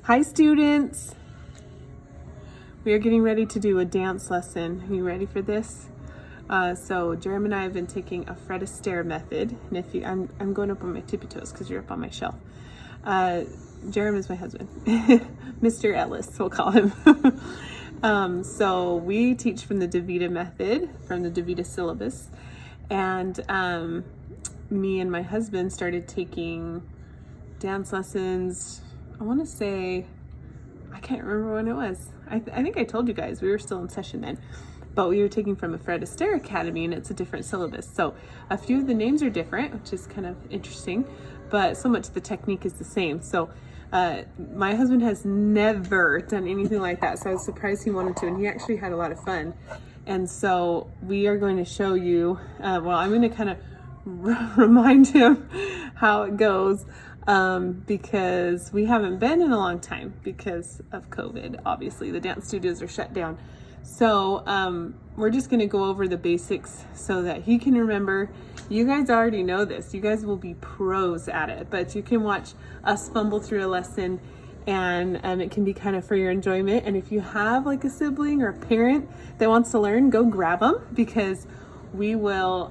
Hi students! We are getting ready to do a dance lesson. Are you ready for this? So Jeremy and I have been taking a Fred Astaire method. And if you, I'm going up on my tippy toes because you're up on my shelf. Jeremy is my husband. Mr. Ellis, we'll call him. So we teach from the DeVita method, from the DeVita syllabus. And me and my husband started taking dance lessons, I want to say, I can't remember when it was. I think I told you guys we were still in session then, but we were taking from a Fred Astaire Academy, and it's a different syllabus. So a few of the names are different, which is kind of interesting, but so much the technique is the same. So my husband has never done anything like that, so I was surprised he wanted to, and he actually had a lot of fun. And so we are going to show you, well, I'm going to kind of remind him how it goes, because we haven't been in a long time because of COVID. Obviously the dance studios are shut down. So we're just going to go over the basics so that he can remember. You guys already know this. You guys will be pros at it, but you can watch us fumble through a lesson, and it can be kind of for your enjoyment. And if you have like a sibling or a parent that wants to learn, go grab them, because we will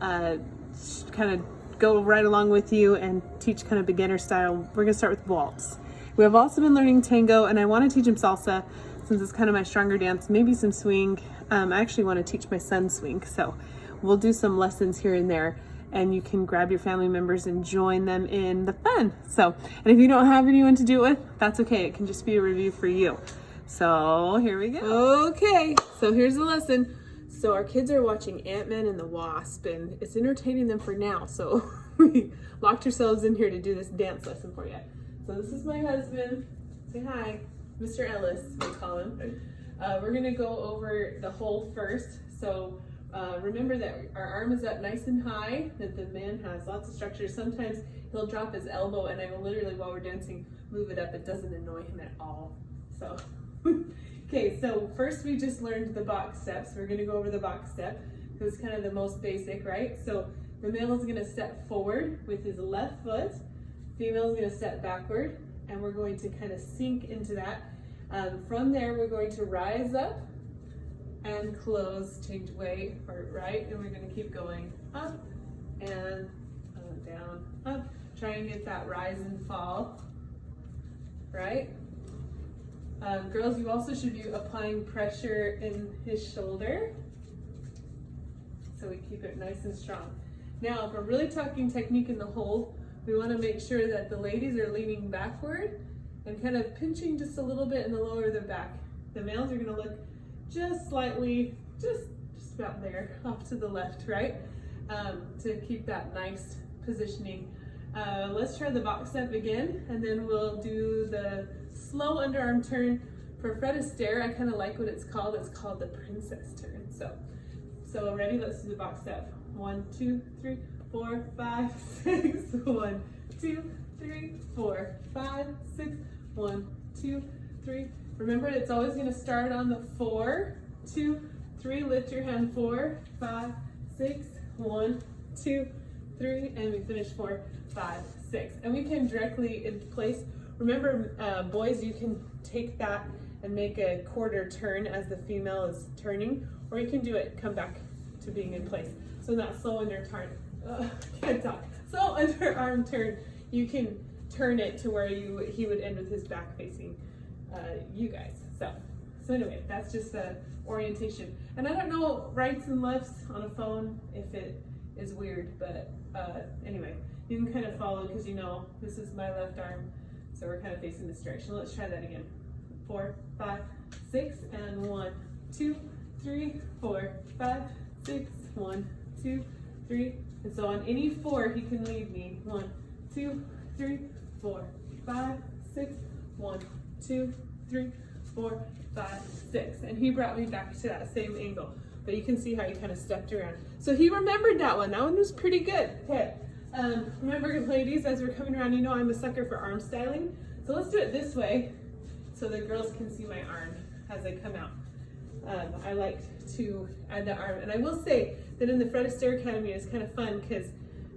kind of go right along with you and teach kind of beginner style. We're gonna start with waltz. We have also been learning tango, and I want to teach him salsa since it's kind of my stronger dance, maybe some swing. I actually want to teach my son swing, so we'll do some lessons here and there, and you can grab your family members and join them in the fun. So, and if you don't have anyone to do it with, that's okay. It can just be a review for you. So here we go. Okay, so here's the lesson. So our kids are watching Ant-Man and the Wasp, and it's entertaining them for now. So we locked ourselves in here to do this dance lesson for you. So this is my husband. Say hi, Mr. Ellis, we call him. We're gonna go over the hole first. So remember that our arm is up nice and high, that the man has lots of structure. Sometimes he'll drop his elbow, and I will literally, while we're dancing, move it up. It doesn't annoy him at all. So. Okay, so first we just learned the box steps. We're gonna go over the box step. It was kind of the most basic, right? So the male is gonna step forward with his left foot. Female is gonna step backward, and we're going to kind of sink into that. From there, we're going to rise up and close, change weight, or right, and we're gonna keep going up and down, up. Try and get that rise and fall, right? Girls, you also should be applying pressure in his shoulder, so we keep it nice and strong. Now, if we're really talking technique in the hole, we want to make sure that the ladies are leaning backward and kind of pinching just a little bit in the lower of their back. The males are going to look just slightly, just about there, off to the left, right? To keep that nice positioning. Let's try the box step again, and then we'll do the slow underarm turn. For Fred Astaire, I kind of like what it's called. It's called the princess turn. So ready? Let's do the box step. 1, 2, 3, 4, 5, 6. 1, 2, 3, 4, 5, 6. 1, 2, 3. Remember, it's always going to start on the 4, 2, 3. Lift your hand. 4, 5, 6. 1, 2, 3, and we finish 4, 5, 6. And we can directly in place. Remember, boys, you can take that and make a quarter turn as the female is turning, or you can do it, come back to being in place. So in that slow underarm, slow underarm turn, you can turn it to where he would end with his back facing you guys. So anyway, that's just the orientation. And I don't know rights and lefts on a phone if it is weird, but anyway, you can kind of follow, because you know this is my left arm, so we're kind of facing this direction. Let's try that again. 4, 5, 6, and 1, 2, 3, 4, 5, 6. 1, 2, 3. And so on any 4, he can lead me. 1, 2, 3, 4, 5, 6. 1, 2, 3, 4, 5, 6. And he brought me back to that same angle. But you can see how he kind of stepped around. So he remembered that one. That one was pretty good. Okay. Remember, ladies, as we're coming around, you know I'm a sucker for arm styling. So let's do it this way so the girls can see my arm as I come out. I like to add the arm. And I will say that in the Fred Astaire Academy, it's kind of fun because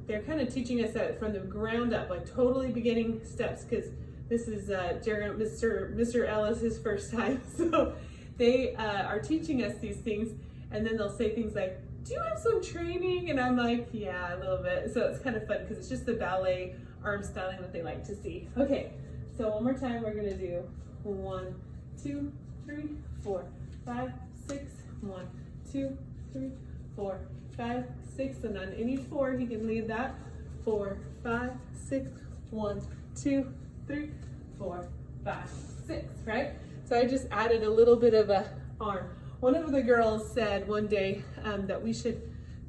they're kind of teaching us that from the ground up, like totally beginning steps, because This is Mr. Ellis's first time. So they are teaching us these things, and then they'll say things like, do you have some training? And I'm like, yeah, a little bit. So it's kind of fun because it's just the ballet arm styling that they like to see. Okay, so one more time, we're gonna do 1, 2, 3, 4, 5, 6, 1, 2, 3, 4, 5, 6, and on any 4, he can lead that. 4, 5, 6, 1, 2, 3, 4, 5, 6, right? So I just added a little bit of a arm. One of the girls said one day that we should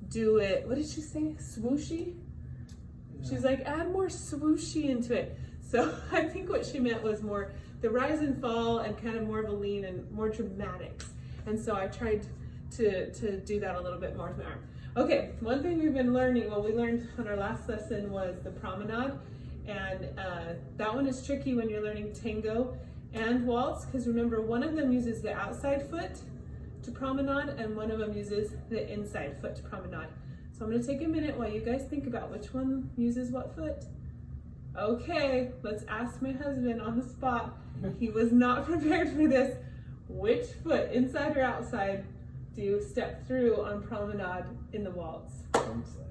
do it, what did she say, swooshy? Yeah. She's like, add more swooshy into it. So I think what she meant was more the rise and fall and kind of more of a lean and more dramatics. And so I tried to do that a little bit more with my arm. Okay, one thing we've been learning, well, we learned on our last lesson was the promenade. And that one is tricky when you're learning tango and waltz, because remember, one of them uses the outside foot to promenade and one of them uses the inside foot to promenade. So I'm going to take a minute while you guys think about which one uses what foot. Okay, let's ask my husband on the spot. He was not prepared for this. Which foot, inside or outside, do you step through on promenade in the waltz? Inside.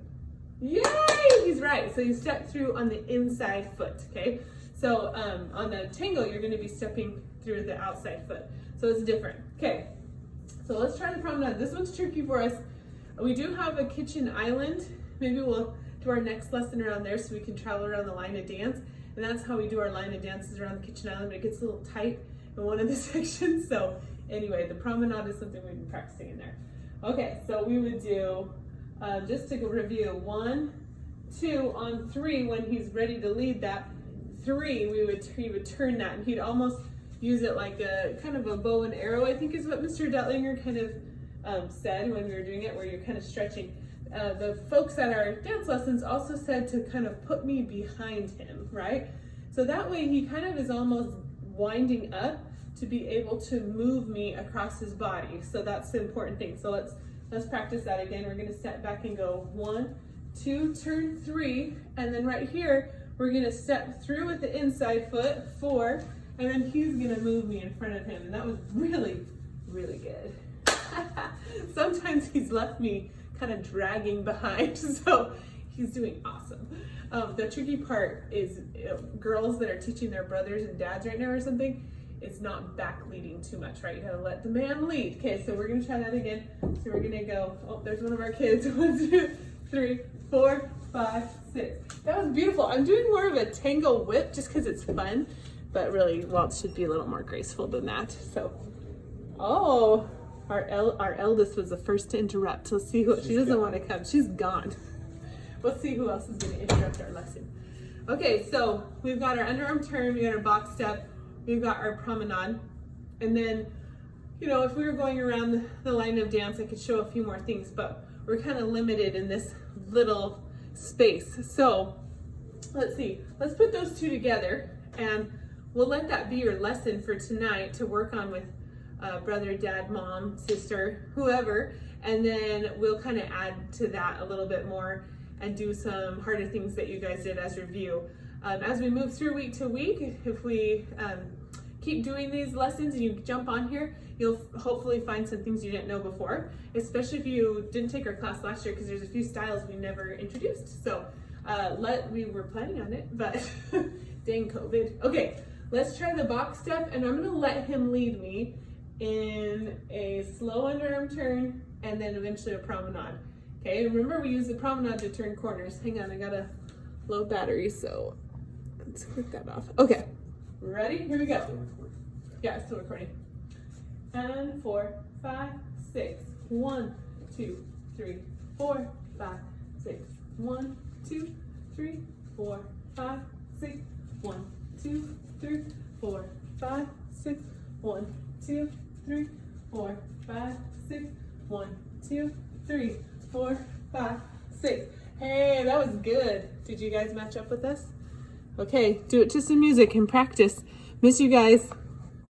Yay! He's right. So you step through on the inside foot, okay? So on the tango, you're going to be stepping through the outside foot. So it's different. Okay, so let's try the promenade. This one's tricky for us. We do have a kitchen island. Maybe we'll do our next lesson around there so we can travel around the line of dance. And that's how we do our line of dances around the kitchen island, but it gets a little tight in one of the sections. So anyway, the promenade is something we've been practicing in there. Okay, so we would do, just to review, 1, 2, on 3, when he's ready to lead that, 3, he would turn that, and he'd almost use it like a kind of a bow and arrow, I think is what Mr. Detlinger kind of said when we were doing it, where you're kind of stretching. The folks at our dance lessons also said to kind of put me behind him, right? So that way he kind of is almost winding up to be able to move me across his body. So that's the important thing. So let's practice that again. We're going to step back and go 1, 2, turn 3, and then right here we're going to step through with the inside foot, 4, and then he's going to move me in front of him. And that was really, really good. Sometimes he's left me kind of dragging behind, so he's doing awesome. The tricky part is girls that are teaching their brothers and dads right now or something, it's not back leading too much, right? You gotta let the man lead. Okay, so we're gonna try that again. So we're gonna go, oh, there's one of our kids. 1, 2, 3, 4, 5, 6. That was beautiful. I'm doing more of a tango whip just because it's fun, but really waltz should be a little more graceful than that. So, oh, our eldest was the first to interrupt. Let's see who, she doesn't want to come. She's gone. We'll see who else is gonna interrupt our lesson. Okay, so we've got our underarm turn, we got our box step, we've got our promenade, and then, you know, if we were going around the line of dance, I could show a few more things, but we're kind of limited in this little space. So let's see, let's put those two together, and we'll let that be your lesson for tonight to work on with brother, dad, mom, sister, whoever, and then we'll kind of add to that a little bit more and do some harder things that you guys did as review. As we move through week to week, if we keep doing these lessons and you jump on here, you'll hopefully find some things you didn't know before, especially if you didn't take our class last year, because there's a few styles we never introduced. So we were planning on it, but dang COVID. Okay, let's try the box step, and I'm gonna let him lead me in a slow underarm turn and then eventually a promenade. Okay, remember we use the promenade to turn corners. Hang on, I got a low battery, so let's click that off. Okay, ready? Here we go. Yeah, it's still recording. And 4, 5, 6. 1, 2, 3, 4, 5, 6. 1, 2, 3, 4, 5, 6. 1, 2, 3, 4, 5, 6. 1, 2, 3, 4, 5, 6. 1, 2, 3, 4, 5, 6. Hey, that was good. Did you guys match up with us? Okay, do it to some music and practice. Miss you guys.